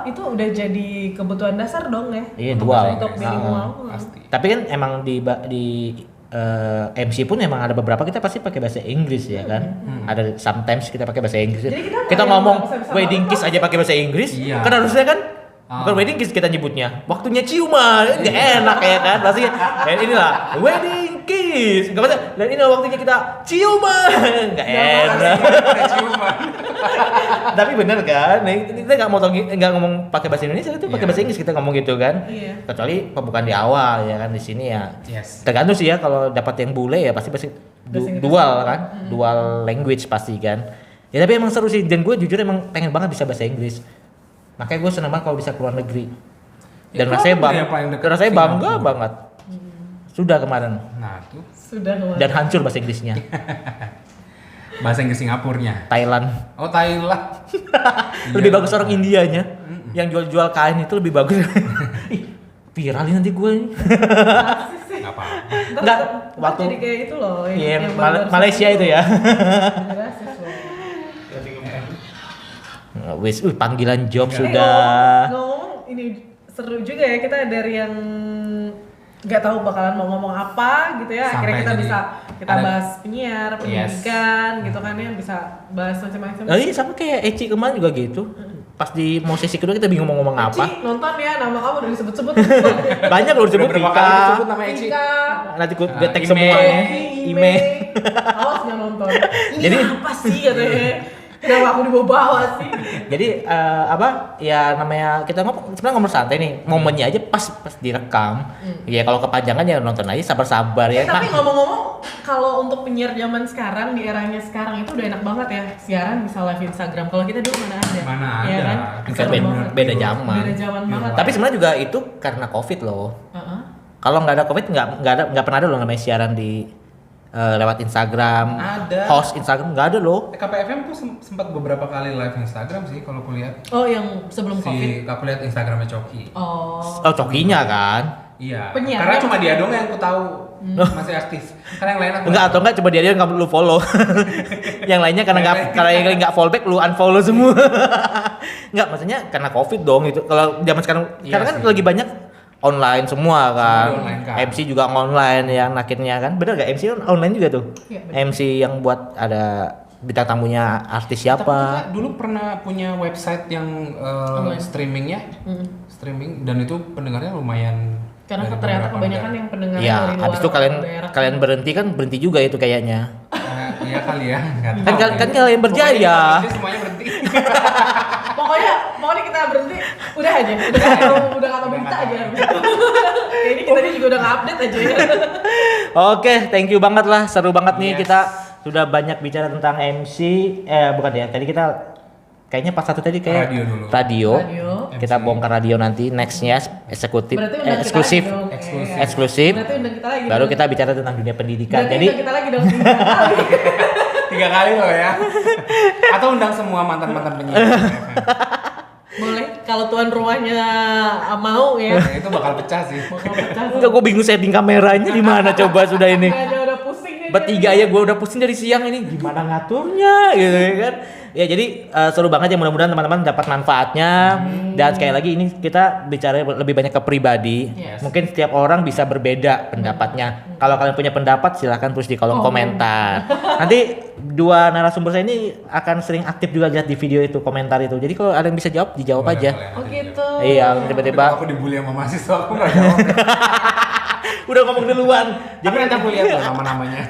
itu udah jadi kebutuhan dasar dong ya. Iya, Untuk- dual. Untuk minimal. Pasti. Tapi kan emang di MC pun emang ada beberapa kita pasti pakai bahasa Inggris ya kan. Ada sometimes kita pakai bahasa Inggris. Jadi kita Kita nggak ngomong bisa wedding kiss aja pakai bahasa Inggris. Iya. Kan harusnya kan bukan wedding kiss kita nyebutnya. Waktunya ciuman. Enggak enak ya kan. Pasti dan inilah wedding kiss. Enggak apa dan ini waktunya kita ciuman. Enggak enak. Tapi bener kan, kita nggak ngomong pakai bahasa Indonesia itu pakai Iya. bahasa Inggris kita ngomong gitu kan. Iya. Kecuali pembukaan di awal ya kan di sini ya. Yes. Tergantung sih ya kalau dapat yang bule ya pasti Bahasa Inggris. dual kan, dual language pasti kan. Ya tapi emang seru sih dan gue jujur emang pengen banget bisa bahasa Inggris. Makanya gue seneng banget kalau bisa keluar negeri. Ya, Dan keluar rasanya negeri yang paling dekat rasanya bangga Singapura. banget. Sudah kemarin Nah, tuh Sudah kemarin. dan hancur bahasa Inggrisnya. bahasa Inggris Singapurnya. Thailand. Oh, Thailand. Lebih Iya. bagus orang Indianya. Yang jual-jual kain itu lebih bagus. Ih, viralin nanti gue ini. Enggak apa-apa. Enggak, waktu waktu jadi kayak itu loh. iya, yang baru-baru Malaysia itu ya. Jadi rasis loh. Wis, panggilan job Enggak. sudah. Ngomong ini seru juga ya kita dari yang nggak tahu bakalan mau ngomong apa gitu ya. Sampai Akhirnya kita jadi bisa ada- bahas penyiar, pendidikan gitu kan ya, bisa bahas macam-macam. Nah, ini sama kayak Eci kemarin juga gitu. Pas di mau sesi kedua kita bingung mau ngomong apa. Ci, nonton ya, nama kamu udah disebut-sebut. Banyak loh disebut Udah berapa Vika. kali disebut nama Eci? Ika, Nanti gue Nah, tag Ime. semuanya. Ime. Awas nggak nonton. Ini Jadi- apa sih katanya? Kenapa aku dibawa-bawa sih? Jadi apa ya namanya kita sebenarnya ngomong santai nih momennya aja pas direkam. Ya kalau kepanjangan ya nonton aja sabar-sabar ya. Tapi Nah, ngomong-ngomong, kalau untuk penyiar zaman sekarang di eranya sekarang itu udah enak banget ya. Siaran bisa live Instagram. Kalau kita dulu mana ada? Mana Iya ada. kan? Kita Seru beda- banget. beda zaman. Beda zaman Iya, banget. tapi sebenarnya juga itu karena Covid loh. Heeh. Kalau nggak ada Covid nggak pernah ada loh namanya siaran di lewat Instagram. Ada. Host Instagram nggak ada loh. KPFM tuh sempat beberapa kali live Instagram sih kalau aku lihat. Oh, yang sebelum Covid. Aku lihat Instagramnya Coki. Oh. Oh cokinya kan. Iya. Penyiarnya Karena cuma dia maksudnya. doang yang aku tahu masih aktif. Karena yang lain aku Enggak atau enggak coba dia nggak lu follow. Yang lainnya karena yang nggak follow back lu unfollow semua. Enggak maksudnya karena Covid dong itu. Kalau zaman sekarang Iya sekarang kan sih. lagi banyak online semua kan. Semua online kan. MC juga online yang akhirnya kan. Bener gak MC kan online juga tuh. Iya, bener. MC yang buat ada bintang tamunya artis Tapi siapa. kita dulu pernah punya website yang Online. streamingnya, streaming dan itu pendengarnya lumayan. Karena dari ternyata beberapa kebanyakan negara. yang pendengar Ya, dari luar habis itu daerah. kalian berhenti kan berhenti juga itu kayaknya. Iya kali ya. Nggak Kan tahu kan ya. kalian berjaya. Pokoknya semuanya berhenti. Pokoknya kita berhenti, udah aja, udah nggak tahu berita aja. Kayak ini kita juga udah nge-update aja ya. Oke, thank you banget lah, seru banget nih Yes. kita sudah banyak bicara tentang MC. Bukan ya, tadi kita kayaknya pas satu tadi kayak Radio dulu. Radio. Radio. Kita bongkar radio nanti nextnya eksekutif, Berarti undang kita eksklusif, lagi dong. Eksklusif. Iya. eksklusif. Berarti undang kita lagi. Baru dong. kita bicara tentang dunia pendidikan. Berarti Jadi undang kita lagi dong 3 kali. 3 kali loh ya. Atau undang semua mantan-mantan penyiar. Boleh, kalau tuan rumahnya mau ya. Nah, itu bakal pecah sih. enggak, gue bingung setting kameranya di mana coba sudah ini. Kayaknya udah pusing nih. Bertiga ya, gue udah pusing dari siang ini gimana ngaturnya gitu ya kan. Ya jadi seru banget ya, mudah-mudahan teman-teman dapat manfaatnya. Dan sekali lagi ini kita bicara lebih banyak ke pribadi. Yes. Mungkin setiap orang bisa berbeda pendapatnya. Kalau kalian punya pendapat silahkan tulis di kolom komentar. Nanti dua narasumber saya ini akan sering aktif juga lihat di video itu, komentar itu. Jadi kalau ada yang bisa jawab, dijawab Boleh, aja. boleh, Oh nanti gitu. Iya, Tapi tiba-tiba kalau aku dibully sama mahasiswa, aku nggak jawab. udah ngomong duluan. Jadi nanti aku lihat loh nama-namanya.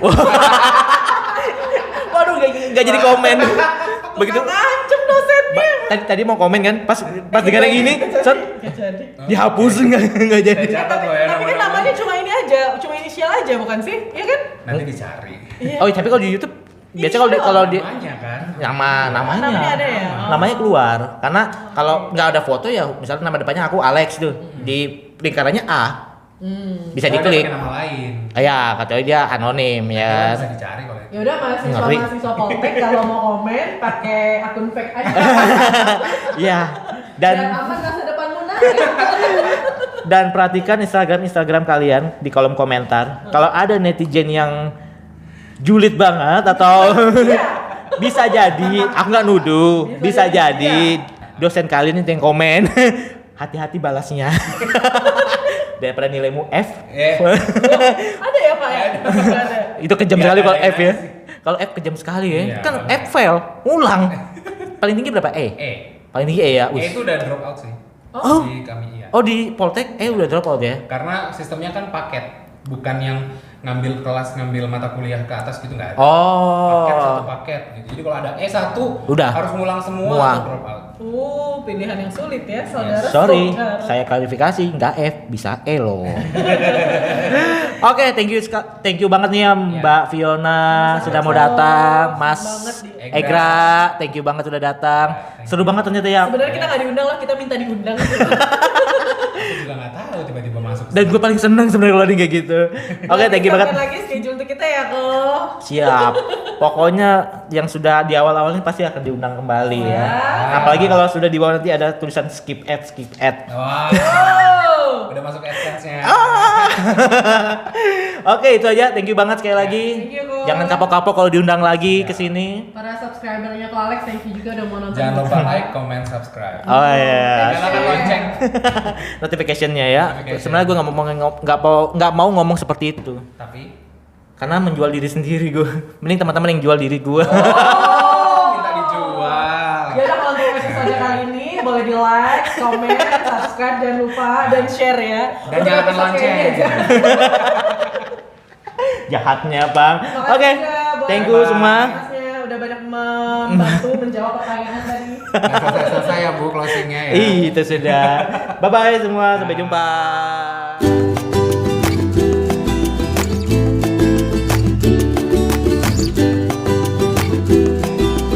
Waduh, nggak jadi komen. Begitu. Ngancem dosennya. Tadi mau komen kan, pas dengar yang ini, set Nggak jadi. dihapus nggak jadi. Saya catat loh ya Tapi kan namanya cuma ini aja, cuma inisial aja bukan sih? Iya kan? Nanti dicari. Iya. Oh, tapi kalau di YouTube biasanya kalau di Namanya kan. namanya Namanya ada ya? Oh. namanya keluar, karena kalau nggak ada foto ya misalnya nama depannya aku Alex tuh, di lingkarannya A bisa Soalnya diklik. dia pakai nama lain. Ya kecuali dia anonim ya. Bisa dicari kalau itu. Ya udah Ngeri. mahasiswa Poltek kalau mau komen pakai akun fake aja. Ya, Dan dan aman masa depanmu nak. dan perhatikan Instagram kalian di kolom komentar. Kalau ada netizen yang julid banget atau bisa jadi, aku nggak nuduh, bisa jadi dosen kalian itu yang komen. Hati-hati balasnya. Daripada nilaimu F. Ada ya Pak ya? Ada. Itu kejam Ya, sekali kalau ada F ya. sih. Kalau F kejam sekali ya. Iya, Kan kalau F fail, ngulang. Paling tinggi berapa? E. Paling tinggi E ya. Itu udah drop out sih. Oh. Di kami iya. Oh di Poltek udah drop out ya. Karena sistemnya kan paket, bukan yang ngambil kelas, ngambil mata kuliah ke atas gitu nggak ada. Paket satu Oh. paket gitu. Jadi kalau ada E1 Udah. harus ngulang semua Semua. atau drop out. Pilihan yang sulit ya, saudara. Sorry, saudara. saya klarifikasi, nggak F, bisa E loh. Oke, thank you banget nih ya Mbak Fiona sudah mau datang, Mas Banget di- Egra, thank you banget sudah datang. Seru banget ternyata ya. Sebenarnya kita nggak diundang lah, kita minta diundang. Aku juga nggak tahu tiba-tiba masuk. Dan gue paling seneng sebenarnya kalau ada yang kayak gitu. Oke, thank you banget. Siapkan lagi schedule untuk kita ya kok. Siap. Pokoknya yang sudah di awal-awal ini pasti akan diundang kembali ya. Apalagi kalau sudah di bawah nanti ada tulisan skip ad. Wah, Oh. udah masuk AdSense-nya. Oke, itu aja. Thank you banget sekali lagi. Thank you, Ko. Jangan kapok-kapok kalau diundang lagi ke sini. Para subscribernya Ko Alex, thank you juga udah mau nonton. Jangan lupa like, comment, subscribe. Oh iya. Nyalakan lonceng. Notification-nya ya. Notification. Sebenarnya gue nggak mau ngomong seperti itu. Tapi Karena menjual diri sendiri gue. Mending teman-teman yang jual diri gue. minta dijual. Ya udah kalau untuk episode kali ini boleh di like, comment, subscribe, jangan lupa dan share ya. Dan Untuk nyalakan episode lonceng. kayaknya aja. Jahatnya bang. Makasih Oke. juga buat Thank you semua. Masnya udah banyak membantu menjawab pertanyaan tadi. Nggak selesai-selesai ya Bu closingnya ya. Itu sudah. Bye bye semua. Sampai jumpa.